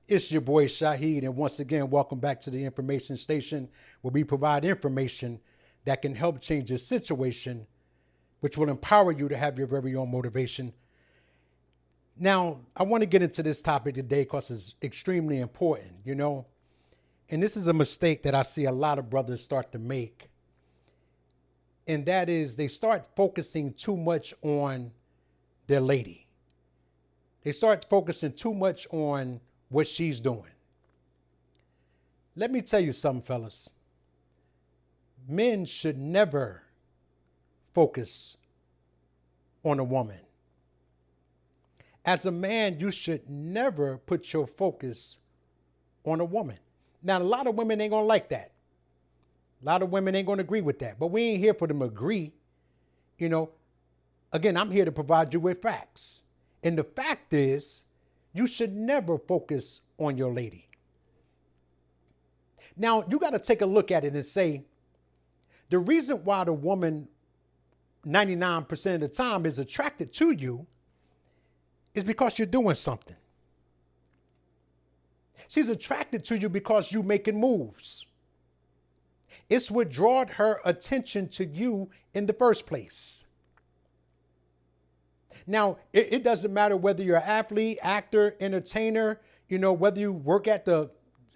It's your boy Shahid, and once again, welcome back to the information station where we provide information that can help change your situation, which will empower you to have your very own motivation. Now, I want to get into this topic today because it's extremely important, and this is a mistake that I see a lot of brothers start to make, and that is they start focusing too much on their lady. They start focusing too much on what she's doing. Let me tell you something, fellas. Men should never focus on a woman. As a man, you should never put your focus on a woman. Now, a lot of women ain't gonna like that. A lot of women ain't gonna agree with that, but we ain't here for them to agree. Again, I'm here to provide you with facts. And the fact is, you should never focus on your lady. Now, you got to take a look at it and say, the reason why the woman 99% of the time is attracted to you is because you're doing something. She's attracted to you because you're making moves. It's what drawed her attention to you in the first place. Now, it doesn't matter whether you're an athlete, actor, entertainer, whether you work at the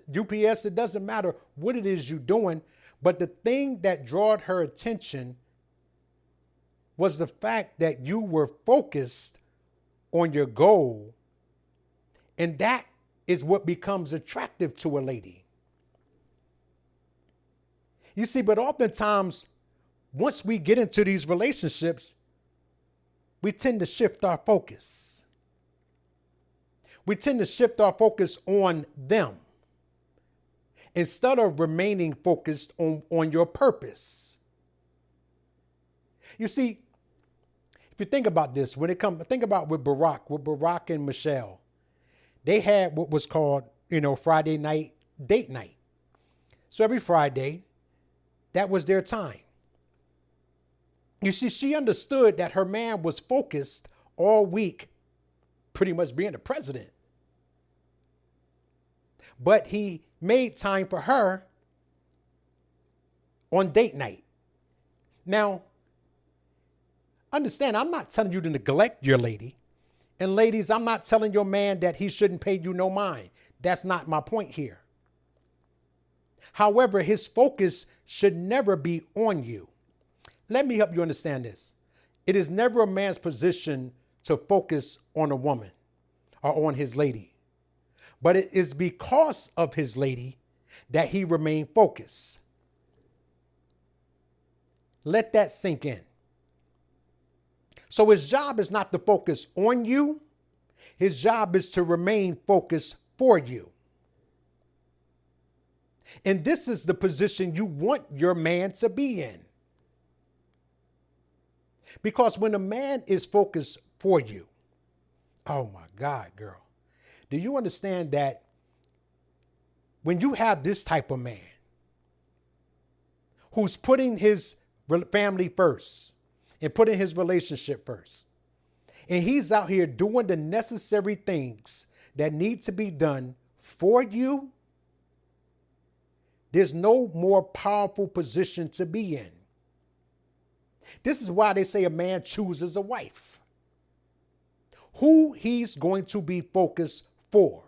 UPS, it doesn't matter what it is you're doing. But the thing that drawed her attention was the fact that you were focused on your goal. And that is what becomes attractive to a lady. You see, but oftentimes, once we get into these relationships, we tend to shift our focus. We tend to shift our focus on them instead of remaining focused on your purpose. You see, if you think about this, think about with Barack and Michelle, they had what was called, Friday night date night. So every Friday, that was their time. You see, she understood that her man was focused all week, pretty much being the president. But he made time for her on date night. Now, understand, I'm not telling you to neglect your lady. And ladies, I'm not telling your man that he shouldn't pay you no mind. That's not my point here. However, his focus should never be on you. Let me help you understand this. It is never a man's position to focus on a woman or on his lady, but it is because of his lady that he remained focused. Let that sink in. So his job is not to focus on you. His job is to remain focused for you. And this is the position you want your man to be in. Because when a man is focused for you, oh my God, girl, do you understand that when you have this type of man who's putting his family first and putting his relationship first, and he's out here doing the necessary things that need to be done for you, there's no more powerful position to be in. This is why they say a man chooses a wife, who he's going to be focused for.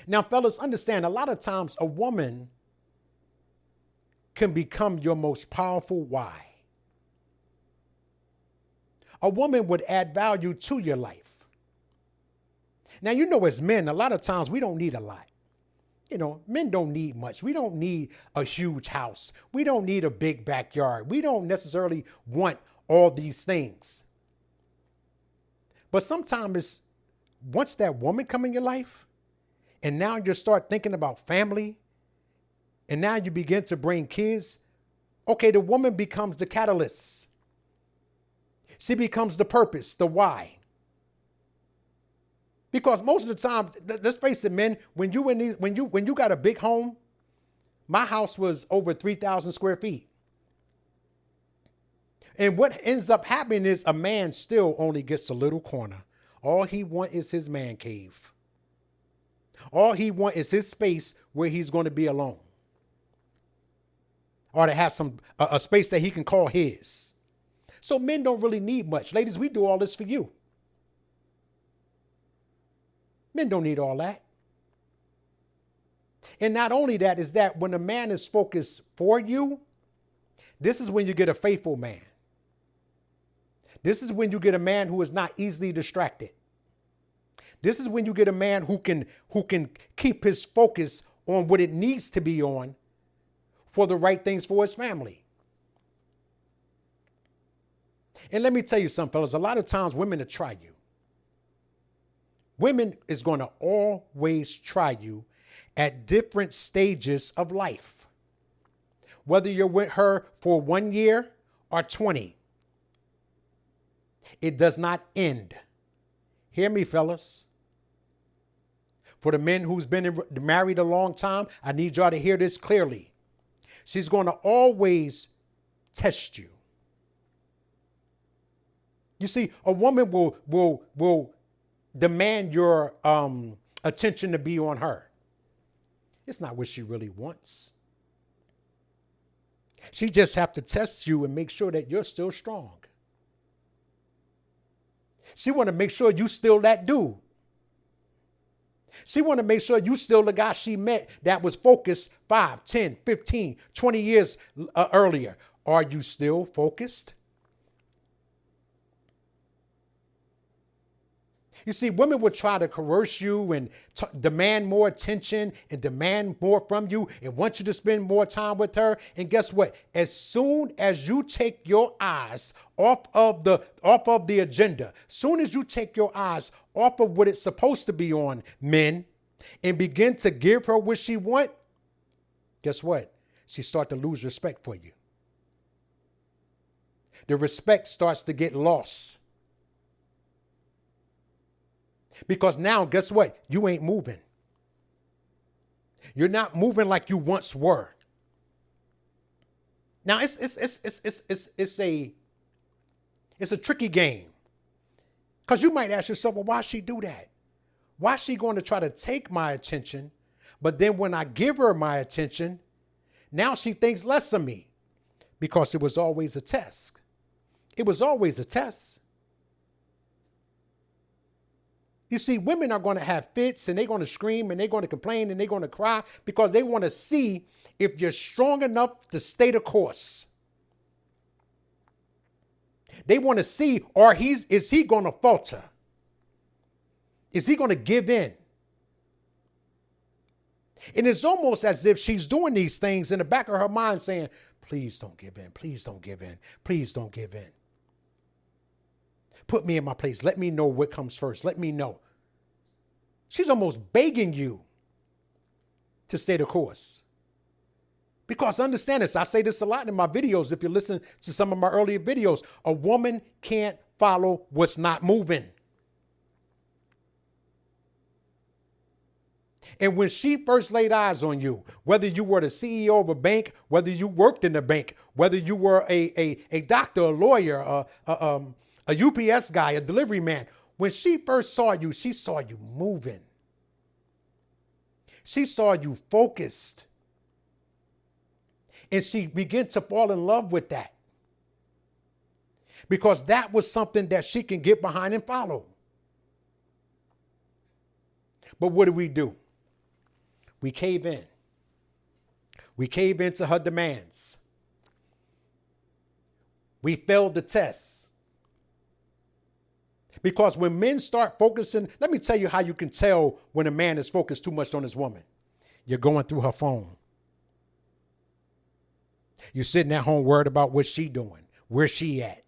Now, fellas, understand a lot of times a woman can become your most powerful why. A woman would add value to your life. Now, as men, a lot of times we don't need a lot. Men don't need much. We don't need a huge house. We don't need a big backyard. We don't necessarily want all these things. But sometimes once that woman come in your life, and now you start thinking about family, and now you begin to bring kids, okay, the woman becomes the catalyst. She becomes the purpose, the why. Because most of the time, let's face it, men, when you got a big home, my house was over 3,000 square feet. And what ends up happening is a man still only gets a little corner All he want is his man cave. All he want is his space where he's going to be alone. Or to have a space that he can call his. So men don't really need much. Ladies, we do all this for you. Men don't need all that. And not only that, is that when a man is focused for you, this is when you get a faithful man. This is when you get a man who is not easily distracted. This is when you get a man who can keep his focus on what it needs to be on for the right things for his family. And let me tell you something, fellas, a lot of times women will try you. Women is going to always try you at different stages of life. Whether you're with her for 1 year or 20, it does not end. Hear me, fellas. For the men who's been married a long time, I need y'all to hear this clearly. She's going to always test you. You see, a woman will demand your attention to be on her. It's not what she really wants. She just have to test you and make sure that you're still strong. She want to make sure you still that dude. She want to make sure you still the guy she met that was focused 5, 10, 15, 20 years earlier. Are you still focused? You see, women will try to coerce you and demand more attention and demand more from you and want you to spend more time with her. And guess what? As soon as you take your eyes off of the agenda, soon as you take your eyes off of what it's supposed to be on, men, and begin to give her what she want, guess what? She start to lose respect for you. The respect starts to get lost. Because now, guess what? You ain't moving. You're not moving like you once were. Now it's a tricky game. Because you might ask yourself, well, why she do that? Why is she going to try to take my attention? But then when I give her my attention, now she thinks less of me. Because it was always a test. It was always a test. You see, women are going to have fits and they're going to scream and they're going to complain and they're going to cry because they want to see if you're strong enough to stay the course. They want to see, is he going to falter? Is he going to give in? And it's almost as if she's doing these things in the back of her mind saying, please don't give in. Please don't give in. Please don't give in. Put me in my place. Let me know what comes first. Let me know. She's almost begging you to stay the course. Because understand this, I say this a lot in my videos. If you listen to some of my earlier videos, a woman can't follow what's not moving. And when she first laid eyes on you, whether you were the CEO of a bank, whether you worked in the bank, whether you were a doctor, a lawyer, a UPS guy, a delivery man, when she first saw you, she saw you moving. She saw you focused. And she began to fall in love with that. Because that was something that she can get behind and follow. But what do? We cave in. We cave into her demands. We failed the test. Because when men start focusing, let me tell you how you can tell when a man is focused too much on his woman. You're going through her phone. You're sitting at home worried about what she doing, where she at.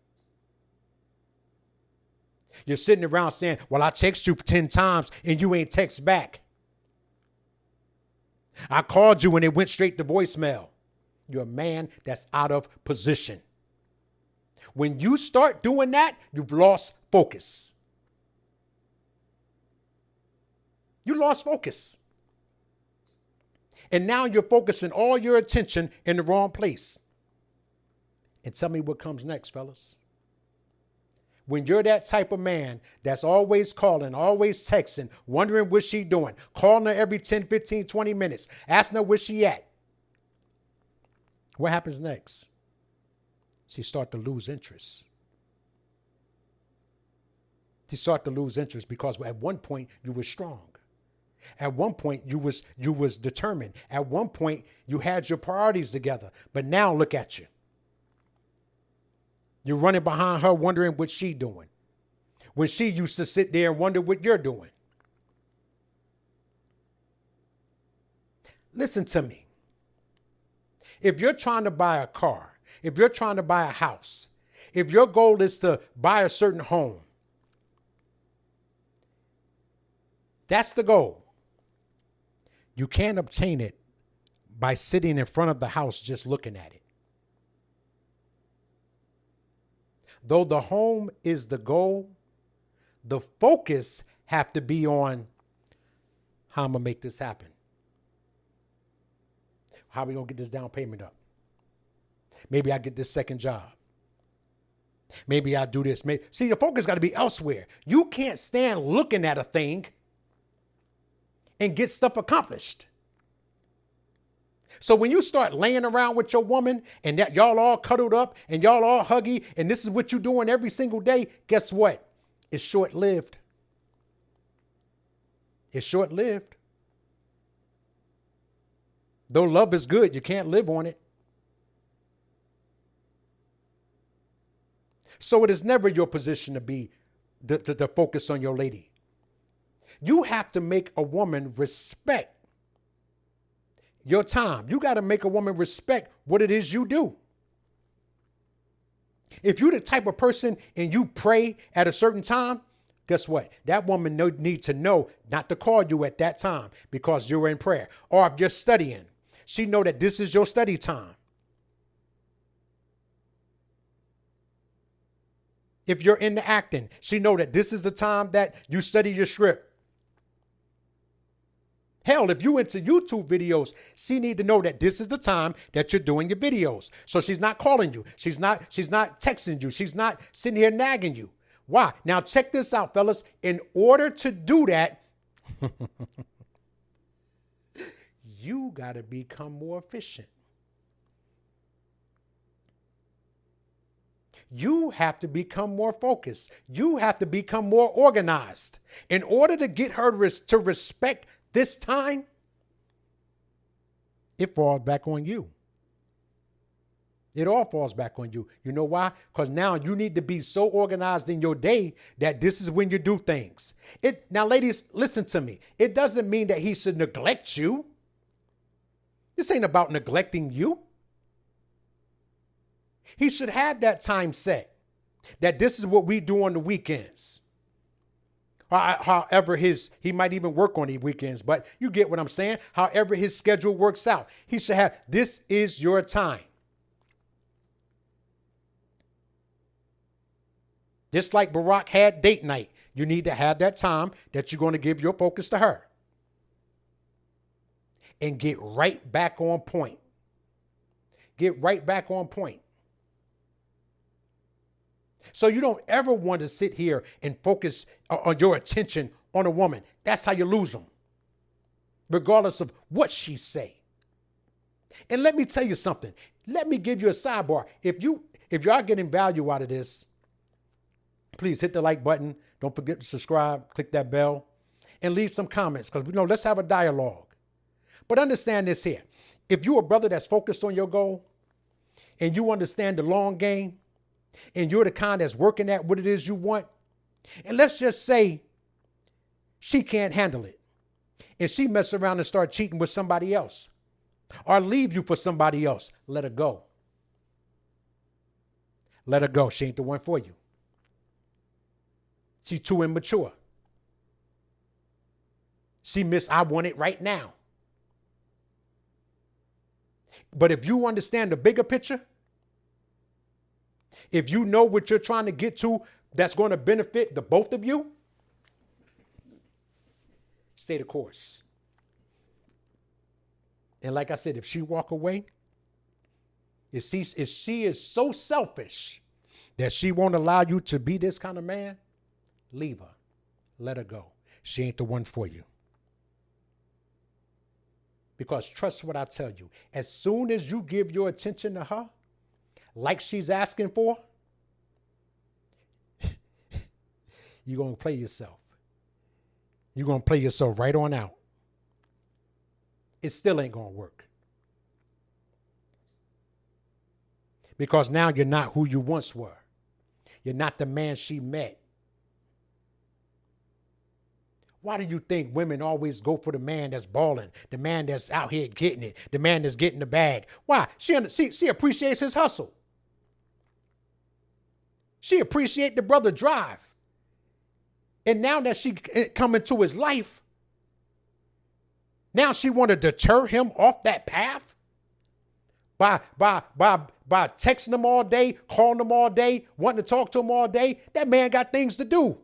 You're sitting around saying, well, I text you 10 times and you ain't text back. I called you and it went straight to voicemail. You're a man that's out of position. When you start doing that, you've lost focus. You lost focus. And now you're focusing all your attention in the wrong place. And tell me what comes next, fellas. when you're that type of man that's always calling, always texting, wondering what she doing, calling her every 10, 15, 20 minutes, asking her where she at, what happens next? She start to lose interest. She start to lose interest because at one point you were strong. At one point you was determined. At one point you had your priorities together. But now look at you. You're running behind her wondering what she doing, when she used to sit there and wonder what you're doing. Listen to me. If you're trying to buy a car, if you're trying to buy a house, if your goal is to buy a certain home, that's the goal. You can't obtain it by sitting in front of the house just looking at it. Though the home is the goal, the focus have to be on how I'm going to make this happen. How are we going to get this down payment up? Maybe I get this second job. Maybe I do this. See, your focus got to be elsewhere. You can't stand looking at a thing and get stuff accomplished. So when you start laying around with your woman and that y'all all cuddled up and y'all all huggy and this is what you're doing every single day, guess what? It's short-lived. It's short-lived. Though love is good, you can't live on it. So it is never your position to be to focus on your lady. You have to make a woman respect your time. You got to make a woman respect what it is you do. If you're the type of person and you pray at a certain time, guess what? That woman need to know not to call you at that time because you're in prayer. Or if you're studying, she know that this is your study time. If you're into acting, she know that this is the time that you study your script. Hell, if you into YouTube videos, she need to know that this is the time that you're doing your videos. So she's not calling you. She's not texting you. She's not sitting here nagging you. Why? Now check this out, fellas. In order to do that, you got to become more efficient. You have to become more focused. You have to become more organized. In order to get her to respect this time, it falls back on you. It all falls back on you. You know why? Because now you need to be so organized in your day that this is when you do things. Now, ladies, listen to me. It doesn't mean that he should neglect you. This ain't about neglecting you. He should have that time set, that this is what we do on the weekends. However, he might even work on the weekends, but you get what I'm saying. However his schedule works out, he should have, this is your time. Just like Barack had date night, you need to have that time that you're going to give your focus to her. And get right back on point. Get right back on point. So you don't ever want to sit here and focus on your attention on a woman. That's how you lose them, regardless of what she say. And let me tell you something. Let me give you a sidebar. If y'all getting value out of this, please hit the like button. Don't forget to subscribe, click that bell, and leave some comments because let's have a dialogue. But understand this here. If you're a brother that's focused on your goal and you understand the long game, and you're the kind that's working at what it is you want, and let's just say she can't handle it, and she mess around and start cheating with somebody else, or leave you for somebody else, let her go. Let her go. She ain't the one for you. She's too immature. I want it right now. But if you understand the bigger picture, if you know what you're trying to get to that's going to benefit the both of you, stay the course. And like I said, if she walk away, if she is so selfish that she won't allow you to be this kind of man, leave her. Let her go. She ain't the one for you. Because trust what I tell you, as soon as you give your attention to her, like she's asking for, you're going to play yourself. You're going to play yourself right on out. It still ain't going to work. Because now you're not who you once were. You're not the man she met. Why do you think women always go for the man that's balling, the man that's out here getting it, the man that's getting the bag? Why? She appreciates his hustle. She appreciates the brother drive. And now that she come into his life, now she want to deter him off that path by texting him all day, calling him all day, wanting to talk to him all day. That man got things to do.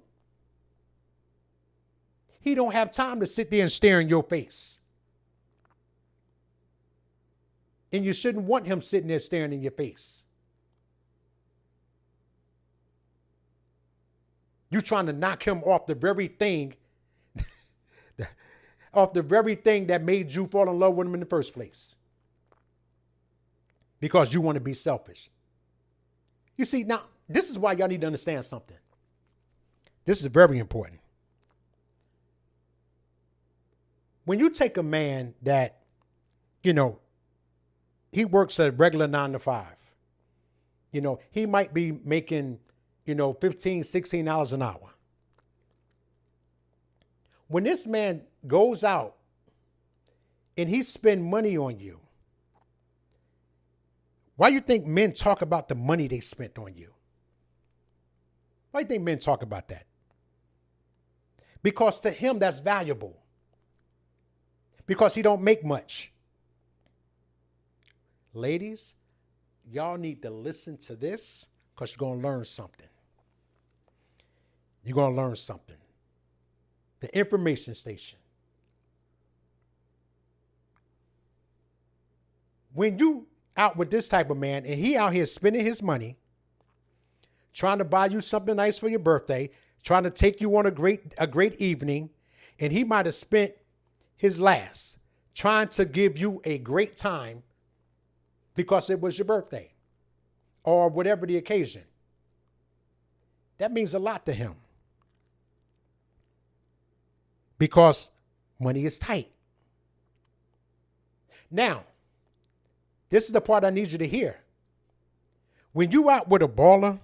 He don't have time to sit there and stare in your face. And you shouldn't want him sitting there staring in your face. You're trying to knock him off the very thing, that made you fall in love with him in the first place. Because you want to be selfish. You see, now, this is why y'all need to understand something. This is very important. When you take a man that, he works a regular 9 to 5, he might be making, $15, $16 an hour. When this man goes out and he spend money on you, why do you think men talk about the money they spent on you? Why do you think men talk about that? Because to him, that's valuable. Because he don't make much. Ladies, y'all need to listen to this because you're going to learn something. You're going to learn something. The information station. When you out with this type of man and he out here spending his money, trying to buy you something nice for your birthday, trying to take you on a great evening, and he might have spent his last trying to give you a great time because it was your birthday or whatever the occasion. That means a lot to him because money is tight. Now, this is the part I need you to hear. When you out with a baller,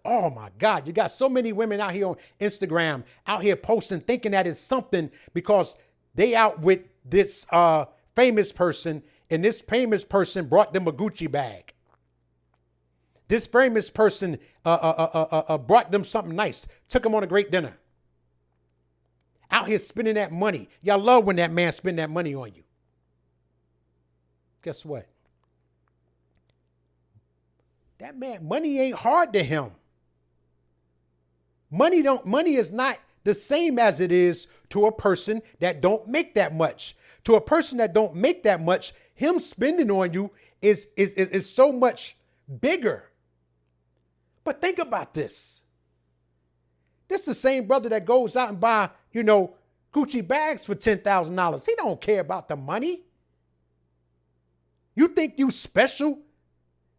oh my God, you got so many women out here on Instagram, out here posting, thinking that it's something because they out with this famous person and this famous person brought them a Gucci bag. This famous person brought them something nice, took them on a great dinner. Out here spending that money. Y'all love when that man spend that money on you. Guess what? That man, money ain't hard to him. Money is not the same as it is to a person that don't make that much. To a person that don't make that much, him spending on you is so much bigger. But think about this. This is the same brother that goes out and buy, Gucci bags for $10,000. He don't care about the money. You think you special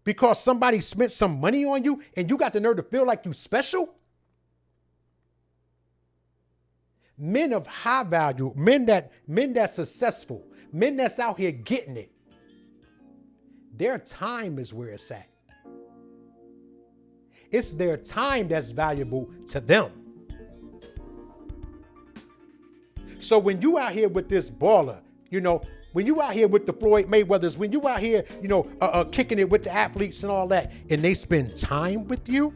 because somebody spent some money on you and you got the nerve to feel like you special? Men of high value, men that's successful, men that's out here getting it, their time is where it's at. It's their time that's valuable to them. So when you out here with this baller, when you out here with the Floyd Mayweathers, when you out here, kicking it with the athletes and all that, and they spend time with you,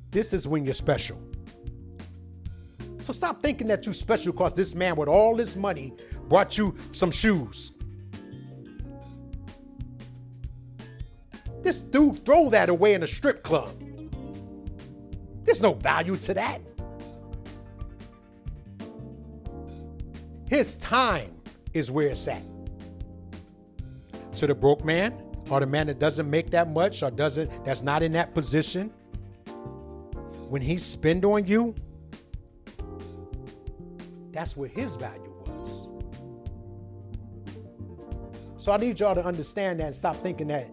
this is when you're special. So stop thinking that you're special because this man with all this money brought you some shoes. This dude throw that away in a strip club. There's no value to that. His time is where it's at. To the broke man, or the man that doesn't make that much or that's not in that position, when he spend on you, that's where his value was. So I need y'all to understand that and stop thinking that,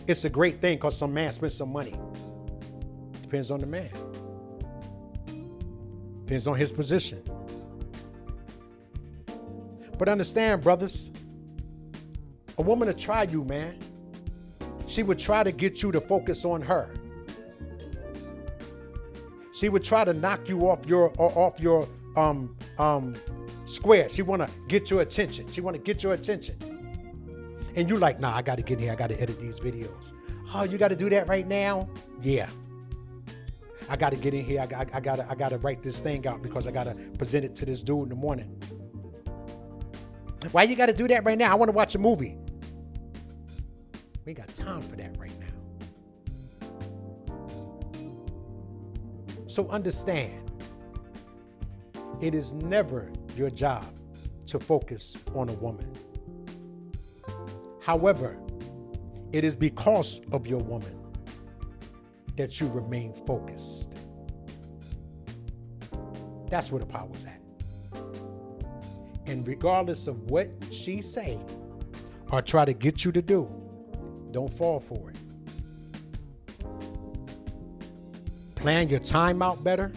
it's a great thing because some man spent some money. Depends on the man. Depends on his position. But understand, brothers, a woman will try you, man. She would try to get you to focus on her. She would try to knock you off your square. She want to get your attention. And you like, nah, I got to get in here. I got to edit these videos. Oh, you got to do that right now? Yeah. I got to get in here. I got to write this thing out because I got to present it to this dude in the morning. Why you got to do that right now? I want to watch a movie. We ain't got time for that right now. So understand, it is never your job to focus on a woman. However, it is because of your woman that you remain focused. That's where the power's at. And regardless of what she say or try to get you to do, don't fall for it. Plan your time out better.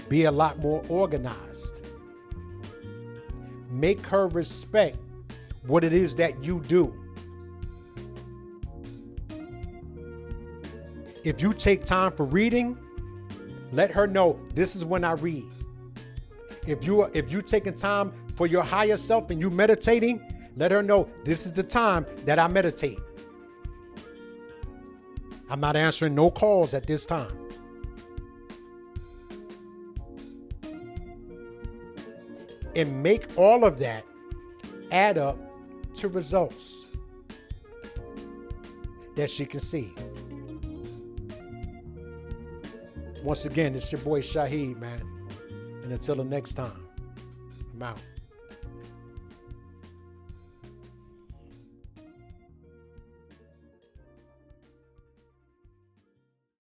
Be a lot more organized. Make her respect what it is that you do. If you take time for reading, let her know this is when I read. If you taking time for your higher self and you meditating, let her know this is the time that I meditate. I'm not answering no calls at this time. And make all of that add up to results that she can see. Once again, it's your boy Shaheed, man. And until the next time, I'm out.